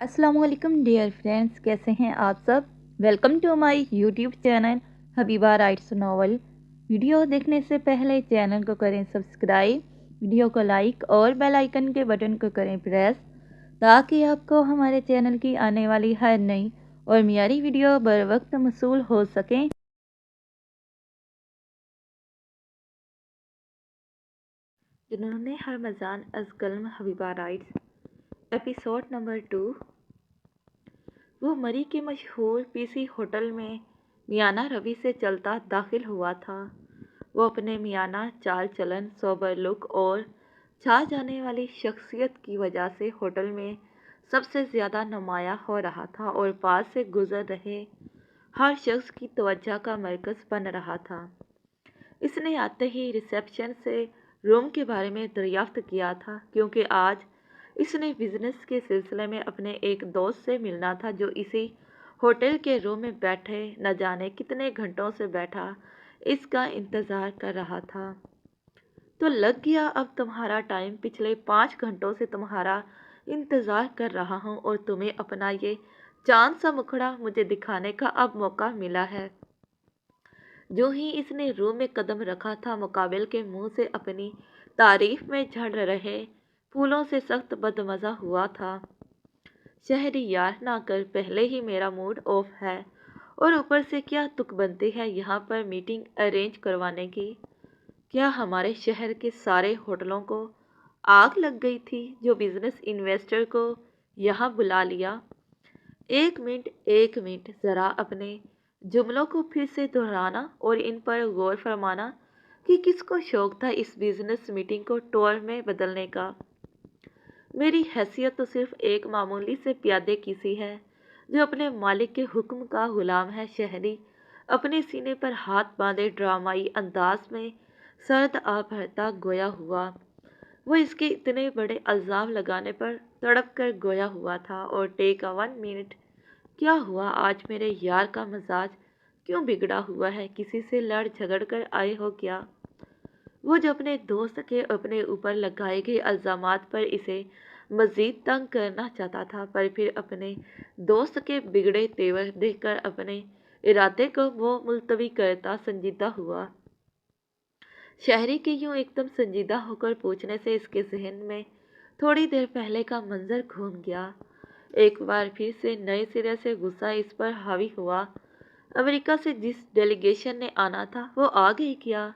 अस्सलाम वालेकुम dear friends, कैसे हैं आप सब। Welcome to my YouTube channel Habiba writes novel. Video देखने से पहले चैनल को करें सब्सक्राइब, वीडियो को लाइक और बेल आइकन के बटन को करें प्रेस, ताकि आपको हमारे चैनल की आने वाली हर नई और मियारी वीडियो बर वक्त मौसूल हो सकें। जिन्होंने हरमज़ान अज़ कल्म हबीबा राइट्स एपिसोड नंबर 2। वो मरी के मशहूर पीसी होटल में मियाना रवि से चलता दाखिल हुआ था। वो अपने मियाना चाल चलन, सोबर लुक और छा जाने वाली शख्सियत की वजह से होटल में सबसे ज़्यादा नुमाया हो रहा था और पास से गुजर रहे हर शख्स की तवज्जो का मरकज़ बन रहा था। इसने आते ही रिसेप्शन से रूम के बारे में दरियाफ्त किया था, क्योंकि आज इसने बिजनेस के सिलसिले में अपने एक दोस्त से मिलना था जो इसी होटल के रूम में बैठे न जाने कितने घंटों से बैठा इसका इंतज़ार कर रहा था। तो लग गया अब तुम्हारा टाइम। पिछले 5 घंटों से तुम्हारा इंतज़ार कर रहा हूँ और तुम्हें अपना ये चांद सा मुखड़ा मुझे दिखाने का अब मौका मिला है। जो ही इसने रूम में कदम रखा था, मुकाबिल के मुंह से अपनी तारीफ में झड़ रहे फूलों से सख्त बदमज़ा हुआ था। शहरी यार ना कर, पहले ही मेरा मूड ऑफ है और ऊपर से क्या तुक बनती है यहाँ पर मीटिंग अरेंज करवाने की। क्या हमारे शहर के सारे होटलों को आग लग गई थी जो बिजनेस इन्वेस्टर को यहाँ बुला लिया। एक मिनट ज़रा अपने जुमलों को फिर से दोहराना और इन पर गौर फरमाना कि किसको शौक था इस बिजनेस मीटिंग को टूर में बदलने का। मेरी हैसियत तो सिर्फ एक मामूली से प्यादे की सी है जो अपने मालिक के हुक्म का गुलाम है। शहरी अपने सीने पर हाथ बांधे ड्रामाई अंदाज में सर्द आ भरता गोया हुआ। वो इसके इतने बड़े अल्जाम लगाने पर तड़प कर गोया हुआ था। और टेक अ 1 मिनट, क्या हुआ आज मेरे यार का मजाज क्यों बिगड़ा हुआ है? किसी से लड़ झगड़ कर आए हो क्या? वो जो अपने दोस्त के अपने ऊपर लगाए गए इल्ज़ामात पर इसे मज़ीद तंग करना चाहता था, पर फिर अपने दोस्त के बिगड़े तेवर देखकर अपने इरादे को वो मुलतवी करता संजीदा हुआ। शहरी के यूं एकदम संजीदा होकर पूछने से इसके जहन में थोड़ी देर पहले का मंजर घूम गया। एक बार फिर से नए सिरे से गुस्सा इस पर हावी हुआ। अमेरिका से जिस डेलीगेशन ने आना था वो आ गई क्या?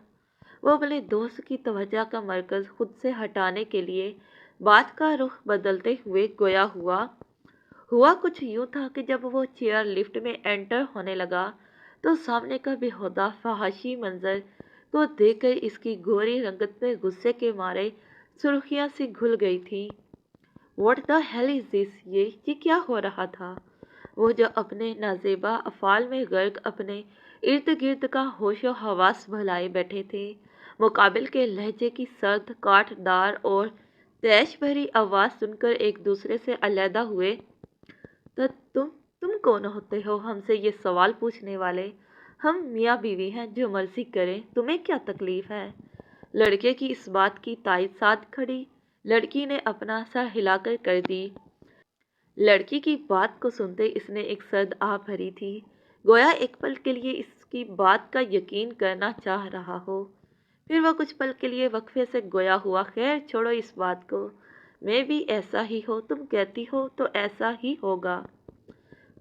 वो अपने दोस्त की तवज्जो का मरकज़ खुद से हटाने के लिए बात का रुख बदलते हुए गोया हुआ कुछ यूं था कि जब वो चेयर लिफ्ट में एंटर होने लगा तो सामने का बेहुदा फहाशी मंजर को देखकर इसकी गोरी रंगत में गुस्से के मारे सुर्खियां सी घुल गई थी। What the hell is this? ये क्या हो रहा था? वो जो अपने नाजेबा अफ़ाल में गर्क अपने इर्द गिर्द का होशो हवास भुलाए बैठे थे, मुकाबिल के लहजे की सर्द काटदार और तैश भरी आवाज़ सुनकर एक दूसरे से अलहदा हुए। तो तुम कौन होते हो हमसे ये सवाल पूछने वाले? हम मियाँ बीवी हैं, जो मर्जी करें, तुम्हें क्या तकलीफ है? लड़के की इस बात की तायद साथ खड़ी लड़की ने अपना सर हिलाकर कर दी। लड़की की बात को सुनते इसने एक सर्द आह भरी थी, गोया एक पल के लिए इसकी बात का यकीन करना चाह रहा हो। फिर वह कुछ पल के लिए वक्फे से गोया हुआ। खैर छोड़ो इस बात को, मैं भी ऐसा ही हो, तुम कहती हो तो ऐसा ही होगा।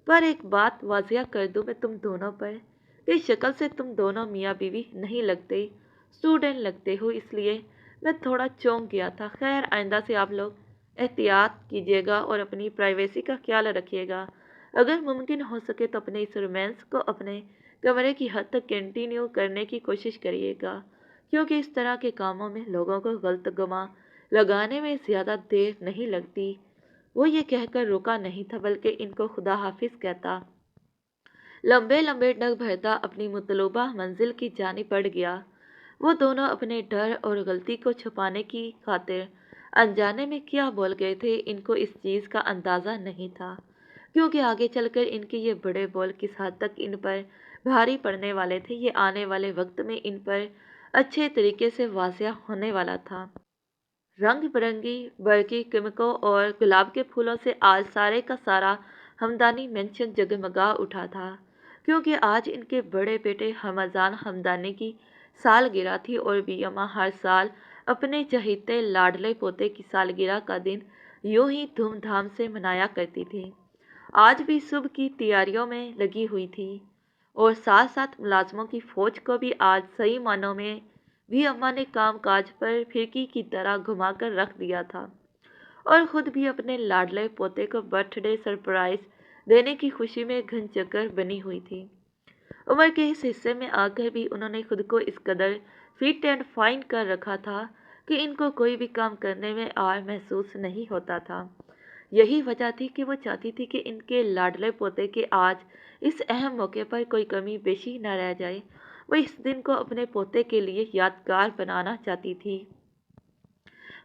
पर एक बात वाजिया कर दूं मैं तुम दोनों पर, कि शक्ल से तुम दोनों मियाँ बीवी नहीं लगते, स्टूडेंट लगते हो, इसलिए मैं थोड़ा चौंक गया था। खैर आइंदा से आप लोग एहतियात कीजिएगा और अपनी प्राइवेसी का ख्याल रखिएगा। अगर मुमकिन हो सके तो अपने इस रोमांस को अपने कमरे की हद तक कंटिन्यू करने की कोशिश करिएगा, क्योंकि इस तरह के कामों में लोगों को गलत गमा लगाने में ज़्यादा देर नहीं लगती। वो ये कहकर रुका नहीं था, बल्कि इनको खुदा हाफिज कहता लंबे लंबे डग भरता अपनी मतलूबा मंजिल की जानिब बढ़ गया। वो दोनों अपने डर और गलती को छुपाने की खातिर अनजाने में क्या बोल गए थे, इनको इस चीज़ का अंदाज़ा नहीं था, क्योंकि आगे चलकर इनके ये बड़े बोल किस हद तक इन पर भारी पड़ने वाले थे, ये आने वाले वक्त में इन पर अच्छे तरीके से वाज़िया होने वाला था। रंग बिरंगी बरकी कीमकों और गुलाब के फूलों से आज सारे का सारा हमदानी मेंशन जगमगा उठा था, क्योंकि आज इनके बड़े बेटे हमजान हमदानी की सालगिरह थी और बीयम्मा हर साल अपने चहेते लाडले पोते की सालगिरह का दिन यूं ही धूमधाम से मनाया करती थी। आज भी सुबह की तैयारियों में लगी हुई थी और साथ साथ मुलाजमों की फौज को भी आज सही मानों में भी अम्मा ने काम काज पर फिरकी की तरह घुमाकर रख दिया था और खुद भी अपने लाडले पोते को बर्थडे सरप्राइज देने की खुशी में घन चक्कर बनी हुई थी। उम्र के इस हिस्से में आकर भी उन्होंने खुद को इस कदर फिट एंड फाइन कर रखा था कि इनको कोई भी काम करने में आर महसूस नहीं होता था। यही वजह थी कि वो चाहती थी कि इनके लाडले पोते के आज इस अहम मौके पर कोई कमी पेशी न रह जाए। वो इस दिन को अपने पोते के लिए यादगार बनाना चाहती थी।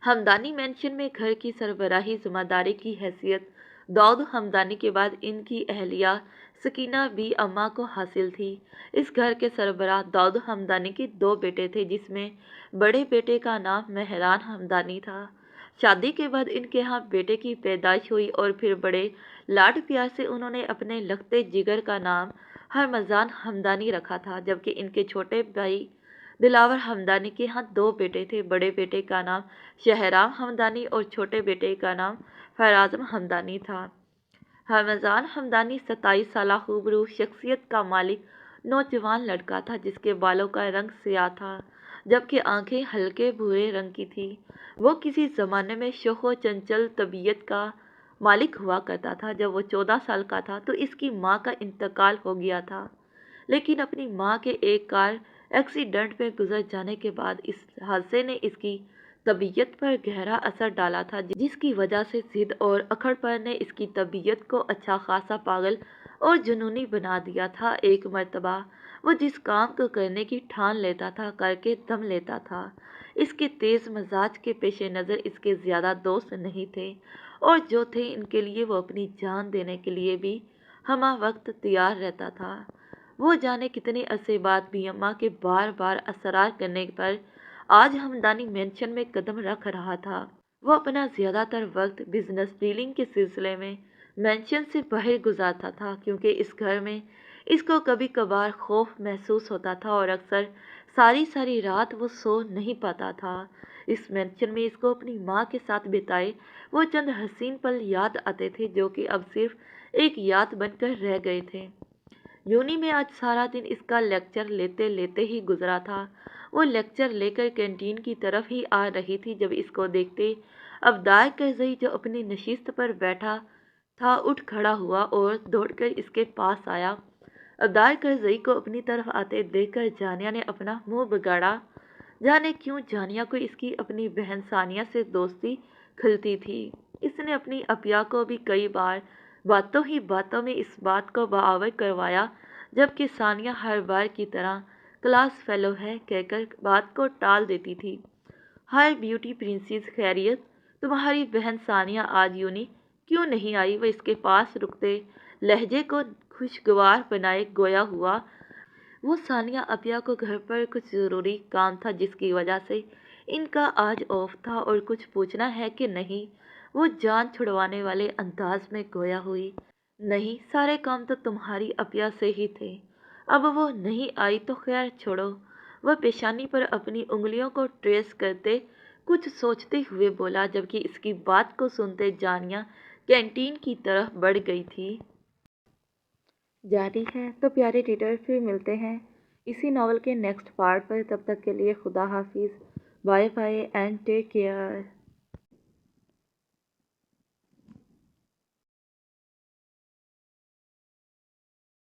हमदानी मेंशन में घर की सरबराही जिम्मेदारी की हैसियत दाऊद हमदानी के बाद इनकी अहलिया सकीना बी अम्मा को हासिल थी। इस घर के सरबराह दाऊद हमदानी के 2 बेटे थे, जिसमें बड़े बेटे का नाम मेहरान हमदानी था। शादी के बाद इनके यहाँ बेटे की पैदाइश हुई और फिर बड़े लाड प्यार से उन्होंने अपने लगते जिगर का नाम हरमजान हमदानी रखा था, जबकि इनके छोटे भाई दिलावर हमदानी के यहाँ 2 बेटे थे। बड़े बेटे का नाम शहराम हमदानी और छोटे बेटे का नाम फराजम हमदानी था। हमजान हमदानी 27 साल खूबरू शख्सियत का मालिक नौजवान लड़का था, जिसके बालों का रंग स्याह था जबकि आंखें हल्के भूरे रंग की थी। वो किसी ज़माने में शोखो चंचल तबीयत का मालिक हुआ करता था। जब वो 14 साल का था तो इसकी माँ का इंतकाल हो गया था, लेकिन अपनी माँ के एक कार एक्सीडेंट में गुजर जाने के बाद इस हादसे ने इसकी तबीयत पर गहरा असर डाला था, जिसकी वजह से जिद और अकड़पन ने इसकी तबीयत को अच्छा खासा पागल और जुनूनी बना दिया था। एक मर्तबा वो जिस काम को करने की ठान लेता था करके दम लेता था। इसके तेज मजाज के पेश नज़र इसके ज़्यादा दोस्त नहीं थे, और जो थे इनके लिए वो अपनी जान देने के लिए भी हमा वक्त तैयार रहता था। वो जाने कितने अरसे बाद भी अम्मा के बार बार असरार करने पर आज हमदानी मेंशन में कदम रख रहा था। वो अपना ज़्यादातर वक्त बिजनेस डीलिंग के सिलसिले में मेंशन से बाहर गुजारता था, क्योंकि इस घर में इसको कभी कभार खौफ महसूस होता था और अक्सर सारी सारी रात वो सो नहीं पाता था। इस मेंशन में इसको अपनी माँ के साथ बिताए वो चंद हसीन पल याद आते थे, जो कि अब सिर्फ एक याद बनकर रह गए थे। यूनी में आज सारा दिन इसका लेक्चर लेते लेते ही गुजरा था। वो लेक्चर लेकर कैंटीन की तरफ ही आ रही थी जब इसको देखते अब्दार करजई, जो अपनी नशिस्त पर बैठा था, उठ खड़ा हुआ और दौड़कर इसके पास आया। अब्दार करजई को अपनी तरफ आते देखकर जानिया ने अपना मुंह बिगाड़ा। जाने क्यों जानिया को इसकी अपनी बहन सानिया से दोस्ती खलती थी। इसने अपनी अपिया को भी कई बार बातों ही बातों में इस बात को बावर करवाया, जबकि सानिया हर बार की तरह क्लास फेलो है कहकर बात को टाल देती थी। हाय ब्यूटी प्रिंसेस, खैरियत? तुम्हारी बहन सानिया आज यूनी क्यों नहीं आई? वह इसके पास रुकते लहजे को खुशगवार बनाए गोया हुआ। वो सानिया अपिया को घर पर कुछ ज़रूरी काम था जिसकी वजह से इनका आज ऑफ था, और कुछ पूछना है कि नहीं? वो जान छुड़वाने वाले अंदाज में गोया हुई। नहीं, सारे काम तो तुम्हारी अपिया से ही थे। अब वो नहीं आई तो खैर छोड़ो। वह पेशानी पर अपनी उंगलियों को ट्रेस करते कुछ सोचते हुए बोला, जबकि इसकी बात को सुनते जानिया कैंटीन की तरफ बढ़ गई थी। जारी है तो प्यारे रीडर, फिर मिलते हैं इसी नावल के नेक्स्ट पार्ट पर। तब तक के लिए खुदा हाफिज़, bye bye and take care.